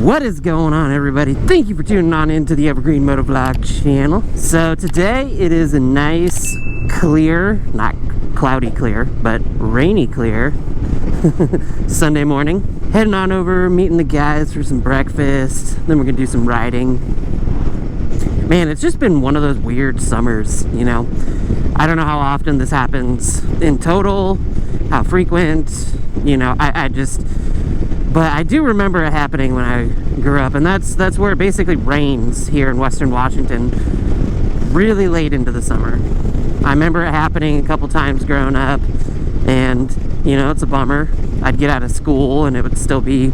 What is going on, everybody? Thank you for tuning on into the Evergreen Motovlog channel. So today it is a nice clear, not cloudy clear, but rainy clear Sunday morning. Heading on over, meeting the guys for some breakfast, then we're gonna do some riding. Man, it's just been one of those weird summers, you know. I don't know how often this happens in total, how frequent, you know. But I do remember it happening when I grew up, and that's where it basically rains here in Western Washington really late into the summer. I remember it happening a couple times growing up, and you know, it's a bummer. I'd get out of school and it would still be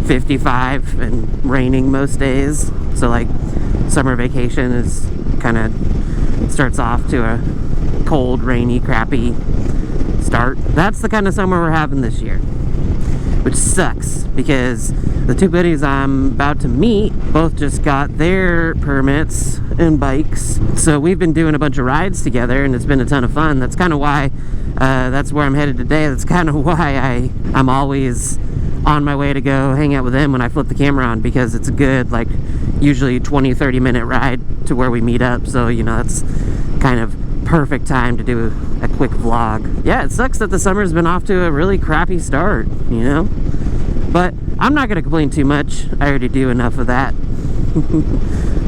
55 and raining most days. So like summer vacation is kind of starts off to a cold, rainy, crappy start. That's the kind of summer we're having this year, which sucks because the two buddies I'm about to meet both just got their permits and bikes. So we've been doing a bunch of rides together and it's been a ton of fun. That's kind of why, that's where I'm headed today. That's kind of why I'm always on my way to go hang out with them when I flip the camera on, because it's a good, like, usually 20-30 minute ride to where we meet up. So, you know, that's kind of perfect time to do a quick vlog. Yeah, it sucks that the summer's been off to a really crappy start, you know, but I'm not gonna complain too much. I already do enough of that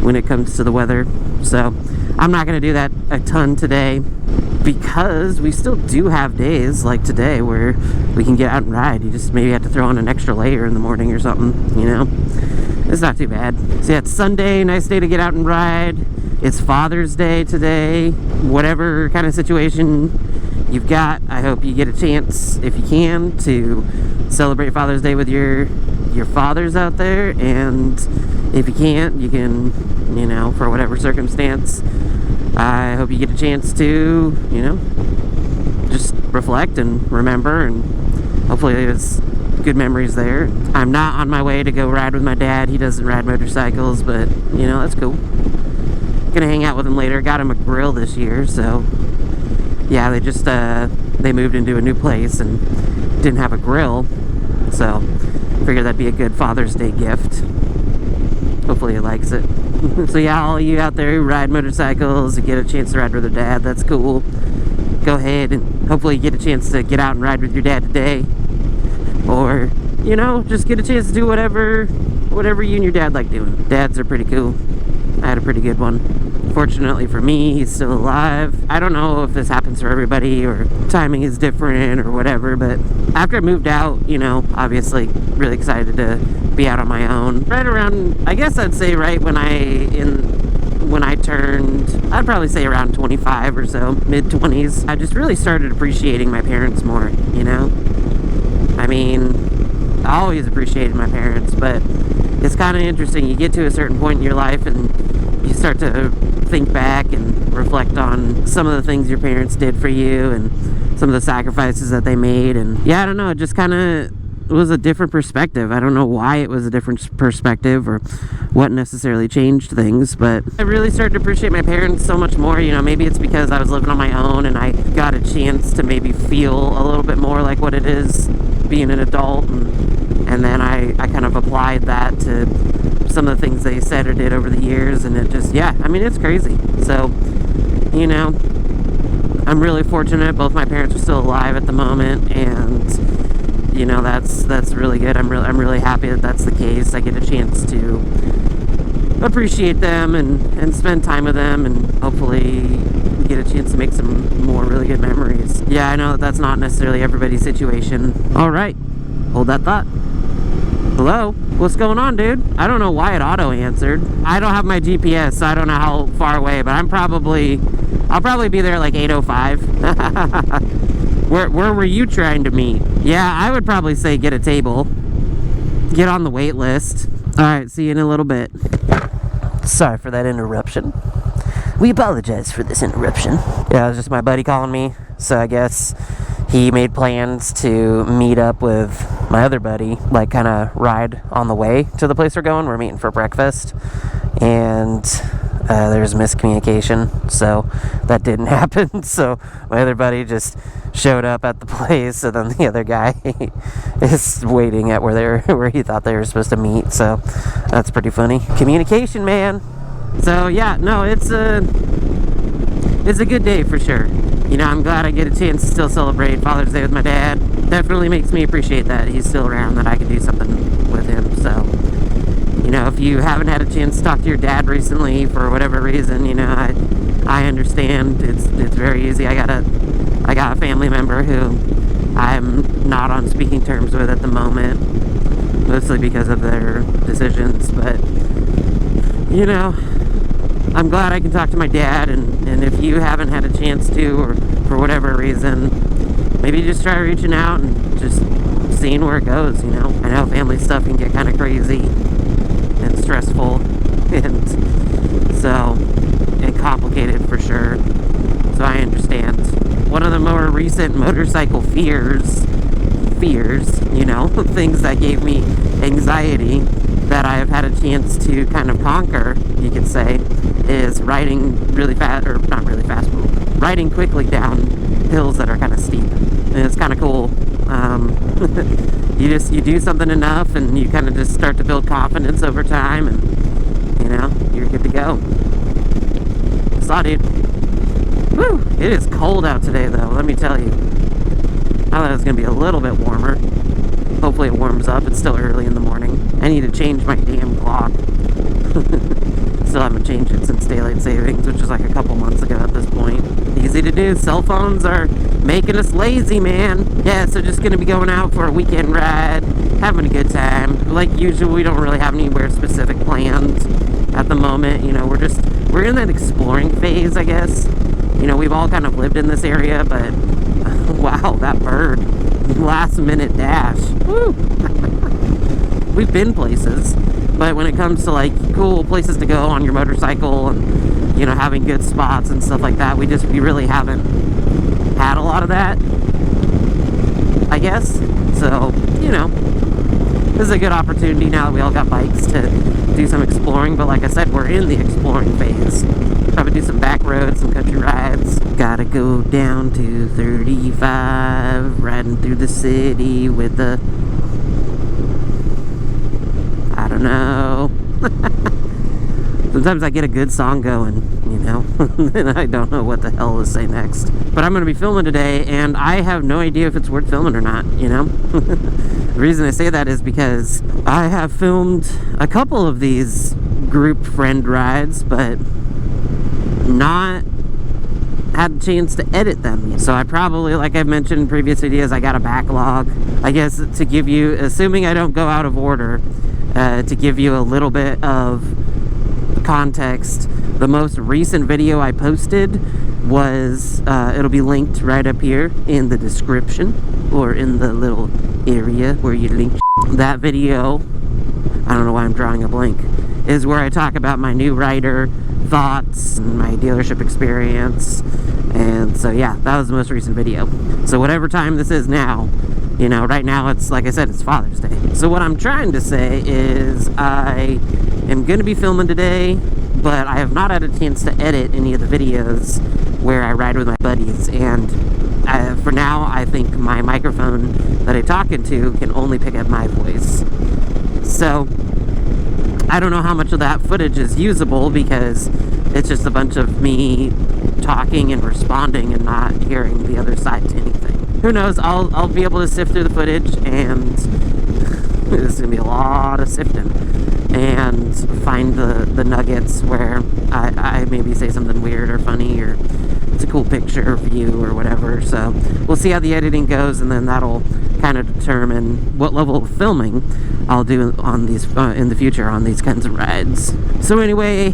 when it comes to the weather, so I'm not gonna do that a ton today, because we still do have days like today where we can get out and ride. You just maybe have to throw on an extra layer in the morning or something, you know. It's not too bad. So yeah, it's Sunday, nice day to get out and ride. It's Father's Day today. Whatever kind of situation you've got, I hope you get a chance, if you can, to celebrate Father's Day with your fathers out there. And if you can't, you can, you know, for whatever circumstance, I hope you get a chance to, you know, just reflect and remember, and hopefully there's good memories there. I'm not on my way to go ride with my dad. He doesn't ride motorcycles, but you know, that's cool. Gonna hang out with him later. Got him a grill this year, so yeah, they just they moved into a new place and didn't have a grill, so figured that'd be a good Father's Day gift. Hopefully he likes it. So yeah, all you out there who ride motorcycles and get a chance to ride with your dad, that's cool. Go ahead and hopefully you get a chance to get out and ride with your dad today, or you know, just get a chance to do whatever you and your dad like doing. Dads are pretty cool. I had a pretty good one. Fortunately for me, he's still alive. I don't know if this happens for everybody or timing is different or whatever, but after I moved out, you know, obviously really excited to be out on my own. Right around, I guess I'd say right when I turned, I'd probably say around 25 or so, mid-20s, I just really started appreciating my parents more, you know? I mean, I always appreciated my parents, but it's kind of interesting. You get to a certain point in your life and you start to think back and reflect on some of the things your parents did for you and some of the sacrifices that they made. And yeah, I don't know, it just kind of was a different perspective. I don't know why it was a different perspective or what necessarily changed things, but I really started to appreciate my parents so much more. You know, maybe it's because I was living on my own and I got a chance to maybe feel a little bit more like what it is being an adult, and then I kind of applied that to some of the things they said or did over the years, and it just, yeah, I mean, it's crazy. So, you know, I'm really fortunate. Both my parents are still alive at the moment, and you know, that's really good. I'm really happy that that's the case. I get a chance to appreciate them and spend time with them, and hopefully get a chance to make some more really good memories. Yeah, I know that's not necessarily everybody's situation. All right, hold that thought. Hello? What's going on, dude? I don't know why it auto answered. I don't have my GPS, so I don't know how far away, but I'll probably be there like 8:05. Where were you trying to meet? Yeah, I would probably say get a table. Get on the wait list. Alright, see you in a little bit. Sorry for that interruption. We apologize for this interruption. Yeah, it was just my buddy calling me, so I guess he made plans to meet up with my other buddy, like kind of ride on the way to the place we're going. We're meeting for breakfast, and there's miscommunication, so that didn't happen. So my other buddy just showed up at the place, and then the other guy is waiting at where he thought they were supposed to meet. So that's pretty funny. Communication, man. So yeah, no, it's a good day for sure. You know, I'm glad I get a chance to still celebrate Father's Day with my dad. Definitely makes me appreciate that he's still around, that I can do something with him. So, you know, if you haven't had a chance to talk to your dad recently for whatever reason, you know, I understand. It's very easy. I got a family member who I'm not on speaking terms with at the moment, mostly because of their decisions. But, you know, I'm glad I can talk to my dad, and if you haven't had a chance to, or for whatever reason, maybe just try reaching out and just seeing where it goes, you know. I know family stuff can get kind of crazy and stressful, and complicated for sure, so I understand. One of the more recent motorcycle fears, you know, things that gave me anxiety that I have had a chance to kind of conquer, you could say, is riding really fast, or not really fast, but riding quickly down hills that are kind of steep. And it's kind of cool. You do something enough, and you kind of just start to build confidence over time, and you know, you're good to go. Saw, dude. Woo! It is cold out today, though, let me tell you. I thought it was gonna be a little bit warmer. Hopefully it warms up. It's still early in the morning. I need to change my damn clock. Still haven't changed it since daylight savings, which was like a couple months ago at this point. Easy to do. Cell phones are making us lazy, man. Yeah, so just gonna be going out for a weekend ride, having a good time. Like usual, we don't really have anywhere specific planned at the moment. You know, we're in that exploring phase, I guess. You know, we've all kind of lived in this area, but wow, that bird. Last minute dash. Woo! We've been places, but when it comes to like cool places to go on your motorcycle and, you know, having good spots and stuff like that, we really haven't had a lot of that, I guess. So, you know, this is a good opportunity now that we all got bikes to do some exploring. But like I said, we're in the exploring phase. Probably do some back roads, some country rides. Gotta go down to 35, riding through the city with the, I don't know. Sometimes I get a good song going, you know, and I don't know what the hell to say next. But I'm going to be filming today, and I have no idea if it's worth filming or not, you know. The reason I say that is because I have filmed a couple of these group friend rides, but not had a chance to edit them. So I probably, like I've mentioned in previous videos, I got a backlog. I guess to give you, assuming I don't go out of order, to give you a little bit of context, the most recent video I posted was, it'll be linked right up here in the description, or in the little area where you link. That video, I don't know why I'm drawing a blank, is where I talk about my new rider thoughts and my dealership experience. And so yeah, that was the most recent video. So whatever time this is now, you know, right now it's, like I said, it's Father's Day. So what I'm trying to say is I am going to be filming today, but I have not had a chance to edit any of the videos where I ride with my buddies. And for now, I think my microphone that I talk into can only pick up my voice. So I don't know how much of that footage is usable, because it's just a bunch of me talking and responding and not hearing the other side to anything. Who knows? I'll be able to sift through the footage, and this is gonna be a lot of sifting, and find the nuggets where I maybe say something weird or funny, or it's a cool picture or view or whatever. So we'll see how the editing goes, and then that'll kind of determine what level of filming I'll do on these in the future on these kinds of rides. So anyway,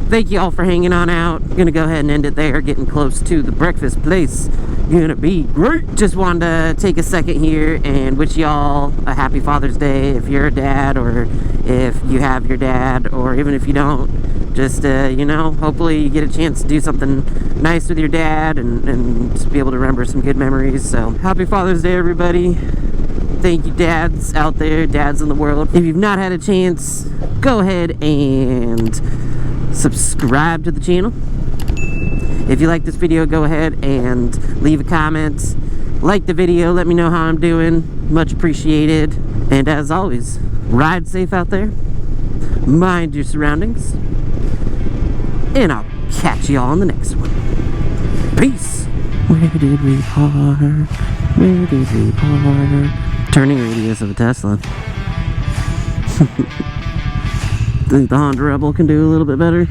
thank you all for hanging on out. I'm gonna go ahead and end it there, getting close to the breakfast place. Gonna be great. Just wanted to take a second here and wish y'all a happy Father's Day if you're a dad, or if you have your dad, or even if you don't. Just you know, hopefully you get a chance to do something nice with your dad, and just be able to remember some good memories. So happy Father's Day, everybody. Thank you, dads out there, dads in the world. If you've not had a chance, go ahead and subscribe to the channel. If you like this video, go ahead and leave a comment. Like the video, let me know how I'm doing. Much appreciated. And as always, ride safe out there. Mind your surroundings. And I'll catch y'all on the next one. Peace. Where did we park? Where did we park? Turning radius of a Tesla. Think the Honda Rebel can do a little bit better?